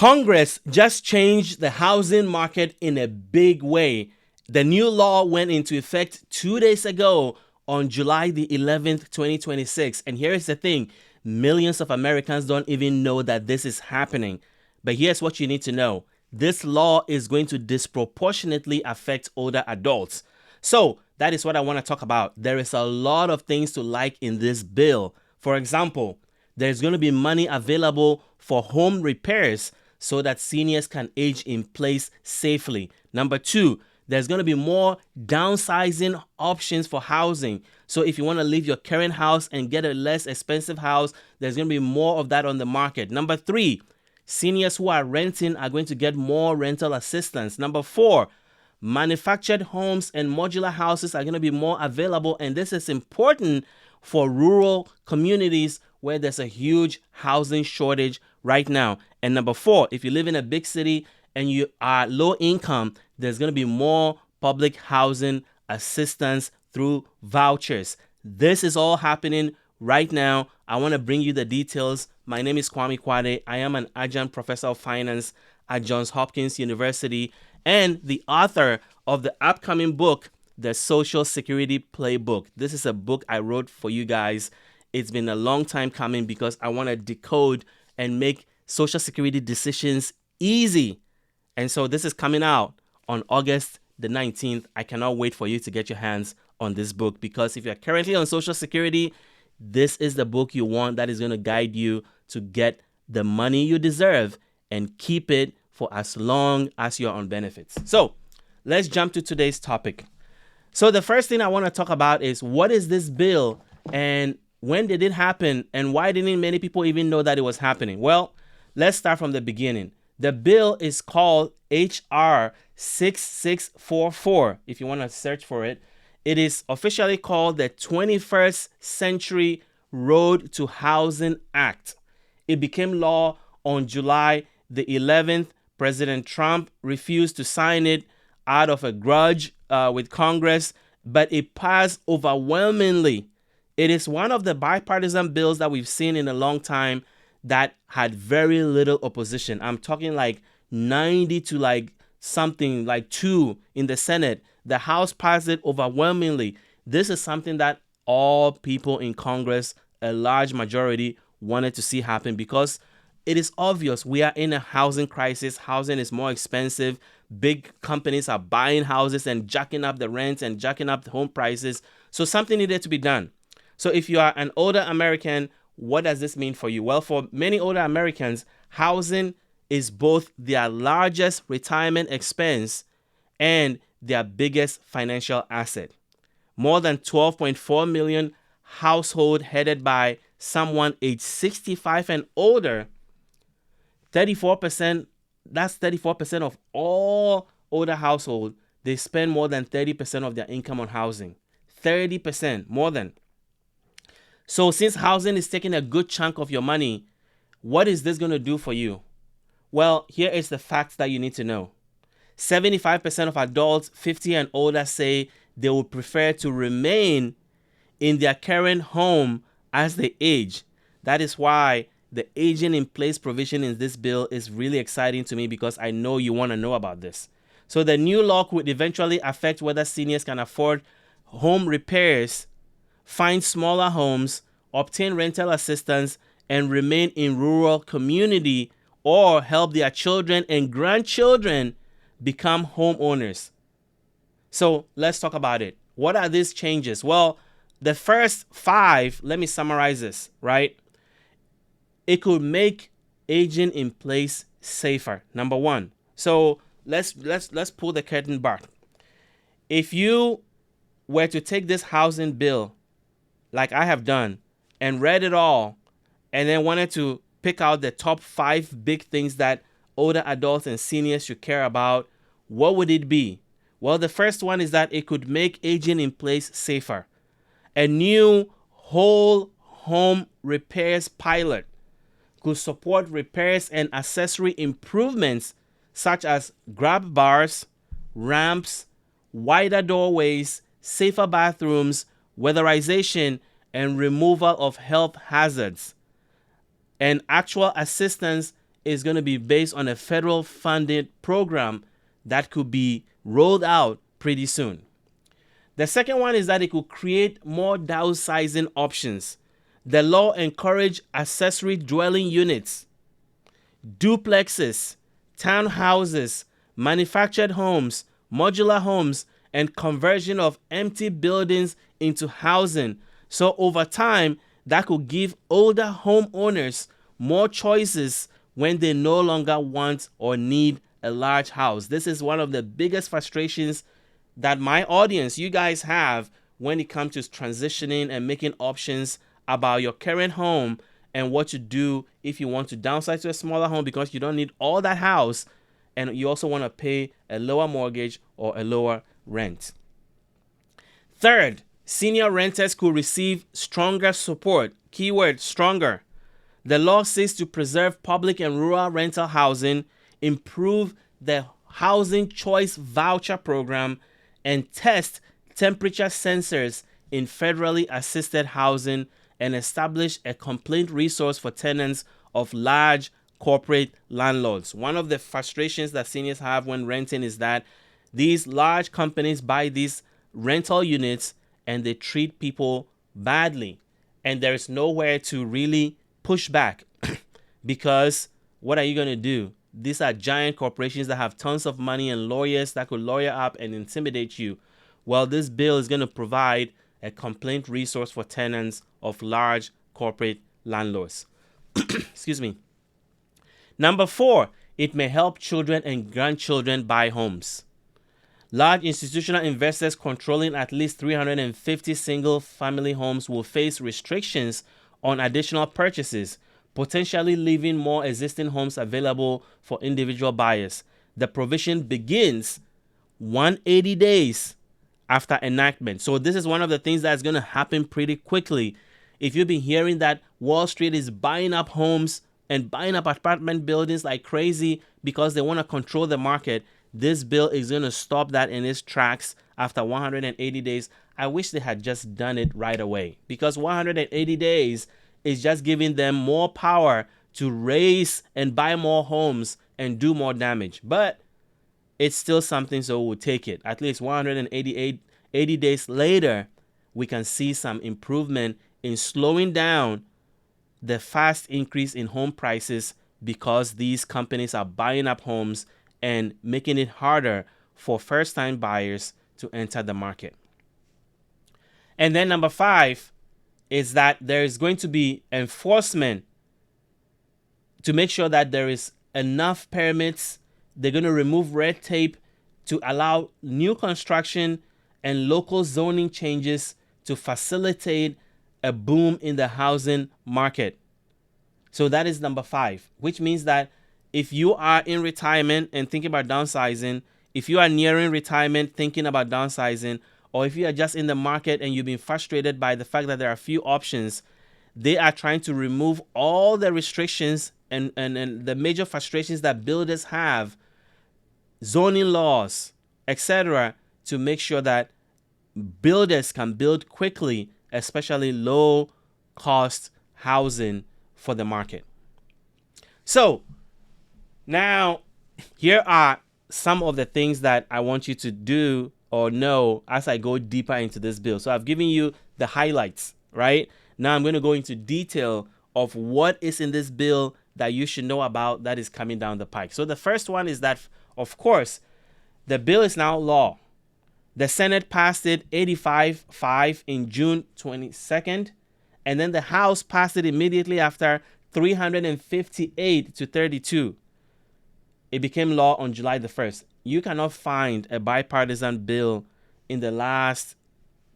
Congress just changed the housing market in a big way. The new law went into effect 2 days ago on July the 11th, 2026. And here is the thing. Millions of Americans don't even know that this is happening. But here's what you need to know. This law is going to disproportionately affect older adults. So that is what I want to talk about. There is a lot of things to like in this bill. For example, there's going to be money available for home repairs so that seniors can age in place safely. Number two, there's going to be more downsizing options for housing. So if you want to leave your current house and get a less expensive house, there's going to be more of that on the market. Number three, seniors who are renting are going to get more rental assistance. Number four, manufactured homes and modular houses are going to be more available. And this is important for rural communities where there's a huge housing shortage right now. And number four, if you live in a big city and you are low income, there's going to be more public housing assistance through vouchers. This is all happening right now. I want to bring you the details. My name is Kwame Kwade. I am an adjunct professor of finance at Johns Hopkins University and the author of the upcoming book, The Social Security Playbook. This is a book I wrote for you guys. It's been a long time coming because I want to decode and make Social Security decisions easy. And so this is coming out on August the 19th. I cannot wait for you to get your hands on this book because if you're currently on Social Security, this is the book you want that is going to guide you to get the money you deserve and keep it for as long as you're on benefits. So let's jump to today's topic. So the first thing I want to talk about is what is this bill and when did it happen and why didn't many people even know that it was happening? Well, let's start from the beginning. The bill is called HR 6644. If you want to search for it, it is officially called the 21st Century Road to Housing Act. It became law on July the 11th. President Trump refused to sign it out of a grudge with Congress, but it passed overwhelmingly. It is one of the bipartisan bills that we've seen in a long time that had very little opposition. I'm talking like 90 to like something like 2 in the Senate. The House passed it overwhelmingly. This is something that all people in Congress, a large majority, wanted to see happen because it is obvious we are in a housing crisis. Housing is more expensive. Big companies are buying houses and jacking up the rents and jacking up the home prices. So something needed to be done. So if you are an older American, what does this mean for you? Well, for many older Americans, housing is both their largest retirement expense and their biggest financial asset. More than 12.4 million households headed by someone age 65 and older, 34%, that's 34% of all older households, they spend more than 30% of their income on housing. 30%, more than. So since housing is taking a good chunk of your money, what is this going to do for you? Well, here is the facts that you need to know. 75% of adults 50 and older say they would prefer to remain in their current home as they age. That is why the aging in place provision in this bill is really exciting to me because I know you want to know about this. So the new law would eventually affect whether seniors can afford home repairs, find smaller homes, obtain rental assistance, and remain in rural community or help their children and grandchildren become homeowners. So let's talk about it. What are these changes? Well, the first 5, let me summarize this, right? It could make aging in place safer. Number 1. So let's pull the curtain back. If you were to take this housing bill like I have done and read it all and then wanted to pick out the top 5 big things that older adults and seniors should care about, what would it be? Well, the first one is that it could make aging in place safer. A new whole home repairs pilot could support repairs and accessory improvements such as grab bars, ramps, wider doorways, safer bathrooms, weatherization, and removal of health hazards, and actual assistance is going to be based on a federal funded program that could be rolled out pretty soon. The second one is that it could create more downsizing options. The law encourages accessory dwelling units, duplexes, townhouses, manufactured homes, modular homes, and conversion of empty buildings into housing. So over time, that could give older homeowners more choices when they no longer want or need a large house. This is one of the biggest frustrations that my audience, you guys, have when it comes to transitioning and making options about your current home and what to do if you want to downsize to a smaller home because you don't need all that house and you also want to pay a lower mortgage or a lower rent. Third, senior renters could receive stronger support. Keyword, stronger. The law seeks to preserve public and rural rental housing, improve the housing choice voucher program, and test temperature sensors in federally assisted housing and establish a complaint resource for tenants of large corporate landlords. One of the frustrations that seniors have when renting is that these large companies buy these rental units and they treat people badly, and there is nowhere to really push back because what are you going to do? These are giant corporations that have tons of money and lawyers that could lawyer up and intimidate you. Well, this bill is going to provide a complaint resource for tenants of large corporate landlords. Excuse me. Number 4, it may help children and grandchildren buy homes. Large institutional investors controlling at least 350 single-family homes will face restrictions on additional purchases, potentially leaving more existing homes available for individual buyers. The provision begins 180 days after enactment. So this is one of the things that's going to happen pretty quickly. If you've been hearing that Wall Street is buying up homes and buying up apartment buildings like crazy because they want to control the market, this bill is going to stop that in its tracks after 180 days. I wish they had just done it right away, because 180 days is just giving them more power to raise and buy more homes and do more damage. But it's still something, so we'll take it. At least 180 days later, we can see some improvement in slowing down the fast increase in home prices because these companies are buying up homes and making it harder for first-time buyers to enter the market. And then number 5 is that there is going to be enforcement to make sure that there is enough permits. They're going to remove red tape to allow new construction and local zoning changes to facilitate a boom in the housing market. So that is number 5, which means that if you are in retirement and thinking about downsizing, if you are nearing retirement thinking about downsizing, or if you are just in the market and you've been frustrated by the fact that there are few options, they are trying to remove all the restrictions and the major frustrations that builders have, zoning laws, etc., to make sure that builders can build quickly, especially low-cost housing for the market. So now, here are some of the things that I want you to do or know as I go deeper into this bill. So I've given you the highlights, right? Now I'm going to go into detail of what is in this bill that you should know about that is coming down the pike. So the first one is that, of course, the bill is now law. The Senate passed it 85-5 in June 22nd, and then the House passed it immediately after 358-32. It became law on July the 1st. You cannot find a bipartisan bill in the last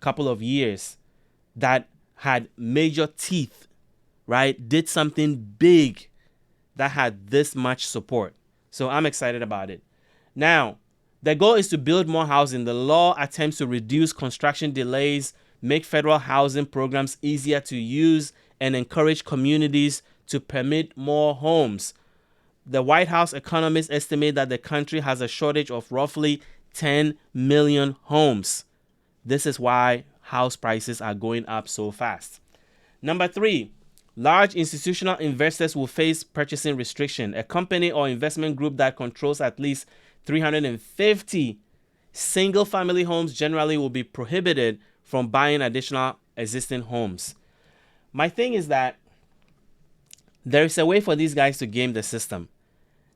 couple of years that had major teeth, right? Did something big that had this much support. So I'm excited about it. Now, the goal is to build more housing. The law attempts to reduce construction delays, make federal housing programs easier to use, and encourage communities to permit more homes. The White House economists estimate that the country has a shortage of roughly 10 million homes. This is why house prices are going up so fast. Number 3, Large institutional investors will face purchasing restriction. A company or investment group that controls at least 350 single-family homes generally will be prohibited from buying additional existing homes. My thing is that there is a way for these guys to game the system,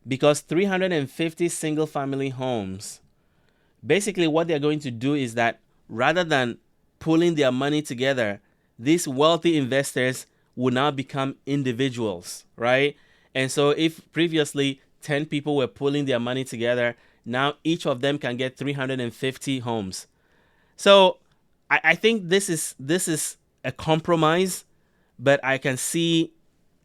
because 350 single-family homes, basically what they're going to do is that rather than pulling their money together, these wealthy investors will now become individuals, right? And so if previously 10 people were pulling their money together, now each of them can get 350 homes. So I think this is a compromise, but I can see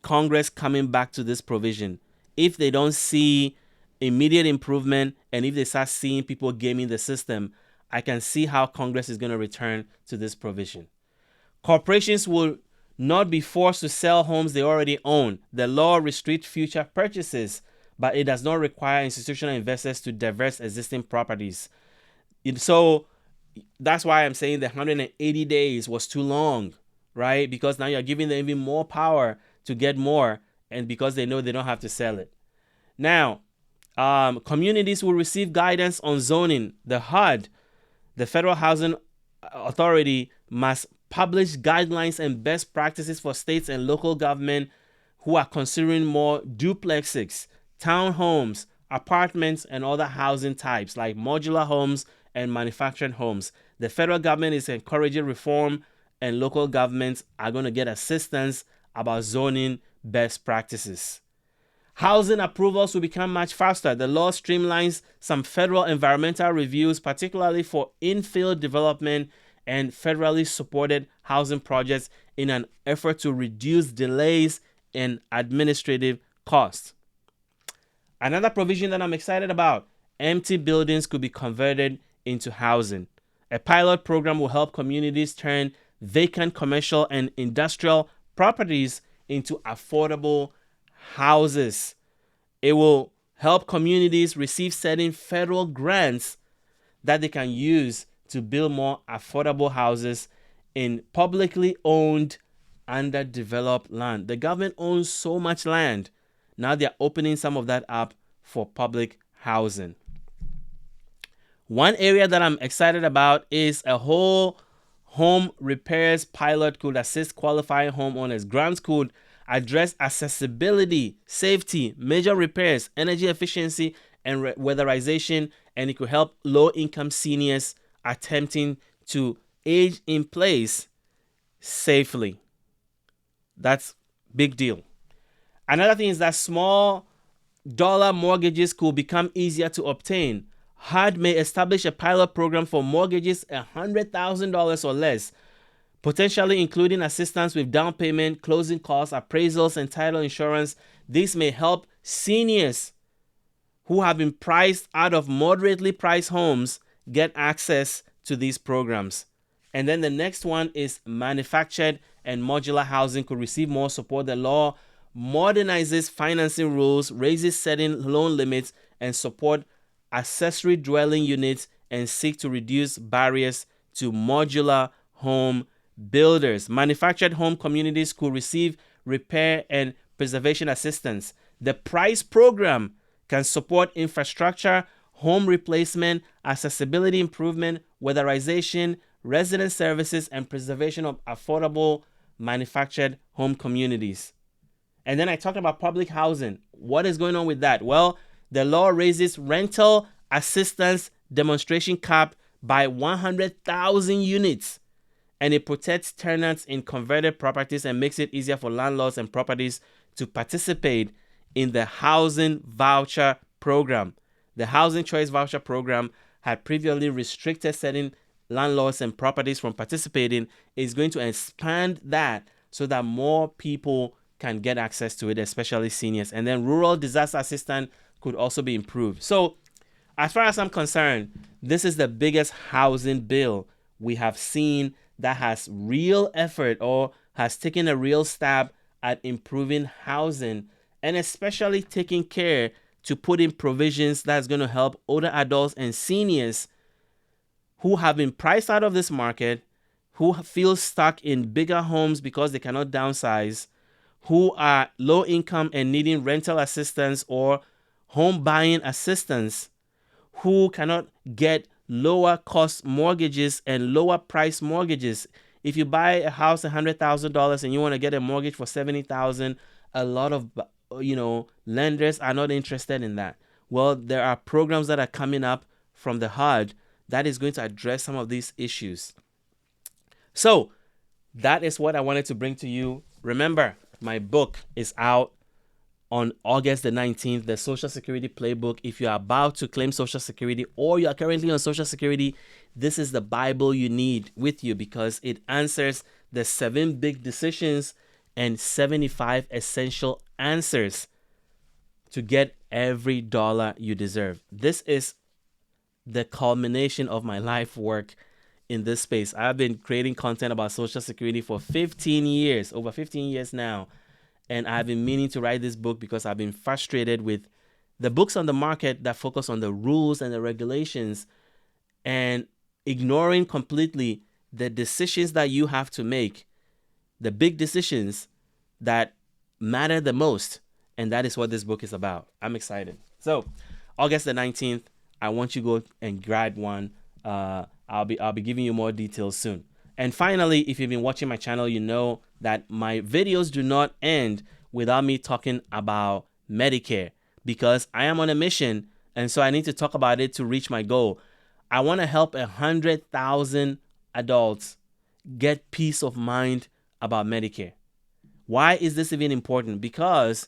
Congress coming back to this provision if they don't see immediate improvement, and if they start seeing people gaming the system. I can see how Congress is going to return to this provision. Corporations will not be forced to sell homes they already own. The law restricts future purchases, but it does not require institutional investors to divest existing properties. So that's why I'm saying the 180 days was too long, right? Because now you're giving them even more power to get more, and because they know they don't have to sell it. Now, communities will receive guidance on zoning. The HUD, the Federal Housing Authority, must publish guidelines and best practices for states and local government who are considering more duplexes, townhomes, apartments, and other housing types like modular homes and manufactured homes. The federal government is encouraging reform, and local governments are going to get assistance about zoning best practices. Housing approvals will become much faster. The law streamlines some federal environmental reviews, particularly for infill development and federally supported housing projects, in an effort to reduce delays and administrative costs. Another provision that I'm excited about: empty buildings could be converted into housing. A pilot program will help communities turn vacant commercial and industrial properties into affordable houses. It will help communities receive certain federal grants that they can use to build more affordable houses in publicly owned, underdeveloped land. The government owns so much land. Now they're opening some of that up for public housing. One area that I'm excited about is a whole home repairs pilot could assist qualifying homeowners. Grants could address accessibility, safety, major repairs, energy efficiency, and weatherization, and it could help low-income seniors attempting to age in place safely. That's big deal. Another thing is that small dollar mortgages could become easier to obtain. HUD may establish a pilot program for mortgages $100,000 or less, potentially including assistance with down payment, closing costs, appraisals, and title insurance. This may help seniors who have been priced out of moderately priced homes get access to these programs. And then the next one is manufactured and modular housing could receive more support. The law modernizes financing rules, raises certain loan limits, and support accessory dwelling units, and seek to reduce barriers to modular home builders. Manufactured home communities could receive repair and preservation assistance. The PRICE program can support infrastructure, home replacement, accessibility improvement, weatherization, resident services, and preservation of affordable manufactured home communities. And then I talked about public housing. What is going on with that? Well, the law raises rental assistance demonstration cap by 100,000 units, and it protects tenants in converted properties and makes it easier for landlords and properties to participate in the housing voucher program. The Housing Choice Voucher Program had previously restricted certain landlords and properties from participating. It's going to expand that so that more people can get access to it, especially seniors. And then rural disaster assistance could also be improved. So as far as I'm concerned, this is the biggest housing bill we have seen that has real effort or has taken a real stab at improving housing, and especially taking care to put in provisions that's going to help older adults and seniors who have been priced out of this market, who feel stuck in bigger homes because they cannot downsize, who are low income and needing rental assistance or home buying assistance, who cannot get lower cost mortgages and lower price mortgages. If you buy a house $100,000 and you want to get a mortgage for $70,000, a lot of lenders are not interested in that. Well, there are programs that are coming up from the HUD that is going to address some of these issues. So that is what I wanted to bring to you. Remember, my book is out on August the 19th, the Social Security Playbook. If you're about to claim Social Security or you are currently on Social Security, this is the Bible you need with you because it answers the 7 big decisions and 75 essential answers to get every dollar you deserve. This is the culmination of my life work in this space. I've been creating content about Social Security for 15 years, over 15 years now. And I've been meaning to write this book because I've been frustrated with the books on the market that focus on the rules and the regulations and ignoring completely the decisions that you have to make, the big decisions that matter the most. And that is what this book is about. I'm excited. So August the 19th, I want you to go and grab one. I'll be giving you more details soon. And finally, if you've been watching my channel, you know that my videos do not end without me talking about Medicare because I am on a mission. And so I need to talk about it to reach my goal. I want to help 100,000 adults get peace of mind about Medicare. Why is this even important? Because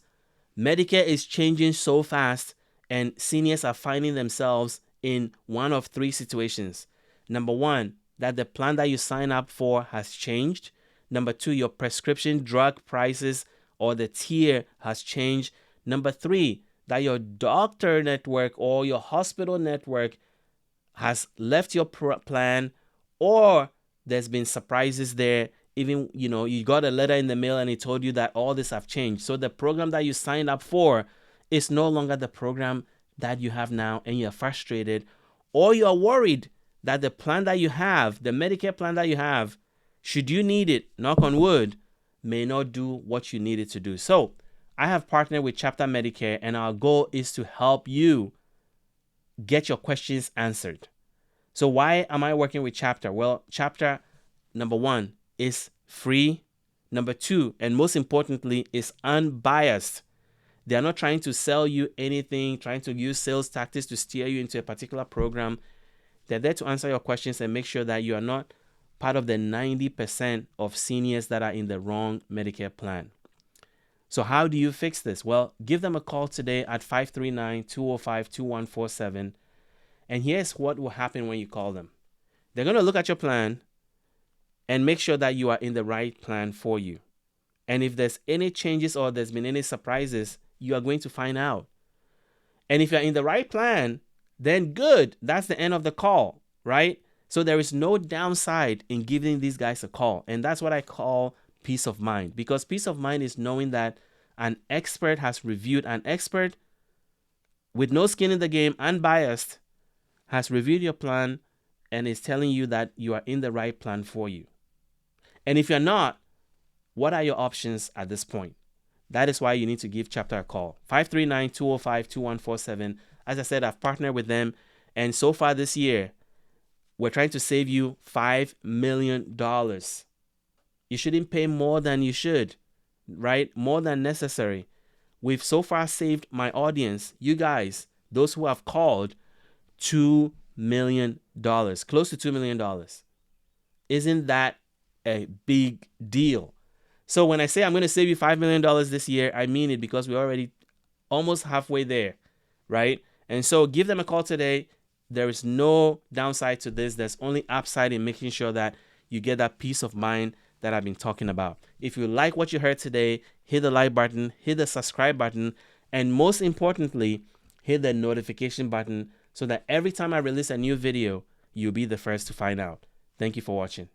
Medicare is changing so fast and seniors are finding themselves in one of 3 situations. Number 1, that the plan that you sign up for has changed. Number 2, your prescription drug prices or the tier has changed. Number 3, that your doctor network or your hospital network has left your plan, or there's been surprises there. Even, you got a letter in the mail and it told you that all this have changed. So the program that you signed up for is no longer the program that you have now, and you're frustrated, or you're worried that the plan that you have, the Medicare plan that you have, should you need it, knock on wood, may not do what you need it to do. So I have partnered with Chapter Medicare, and our goal is to help you get your questions answered. So why am I working with Chapter? Well, Chapter, number 1, is free. Number 2, and most importantly, is unbiased. They are not trying to sell you anything, trying to use sales tactics to steer you into a particular program. They're there to answer your questions and make sure that you are not part of the 90% of seniors that are in the wrong Medicare plan. So how do you fix this? Well, give them a call today at 539-205-2147. And here's what will happen when you call them. They're going to look at your plan and make sure that you are in the right plan for you. And if there's any changes or there's been any surprises, you are going to find out. And if you're in the right plan, then good. That's the end of the call, right? So there is no downside in giving these guys a call. And that's what I call peace of mind. Because peace of mind is knowing that an expert has reviewed, an expert with no skin in the game, unbiased, has reviewed your plan and is telling you that you are in the right plan for you. And if you're not, what are your options at this point? That is why you need to give Chapter a call. 539-205-2147. As I said, I've partnered with them. And so far this year, we're trying to save you $5 million. You shouldn't pay more than you should, right? More than necessary. We've so far saved my audience, you guys, those who have called, $2 million, close to $2 million. Isn't that a big deal? So when I say I'm going to save you $5 million this year, I mean it, because we're already almost halfway there, right? And so give them a call today. There is no downside to this. There's only upside in making sure that you get that peace of mind that I've been talking about. If you like what you heard today, hit the like button, hit the subscribe button, and most importantly, hit the notification button so that every time I release a new video, you'll be the first to find out. Thank you for watching.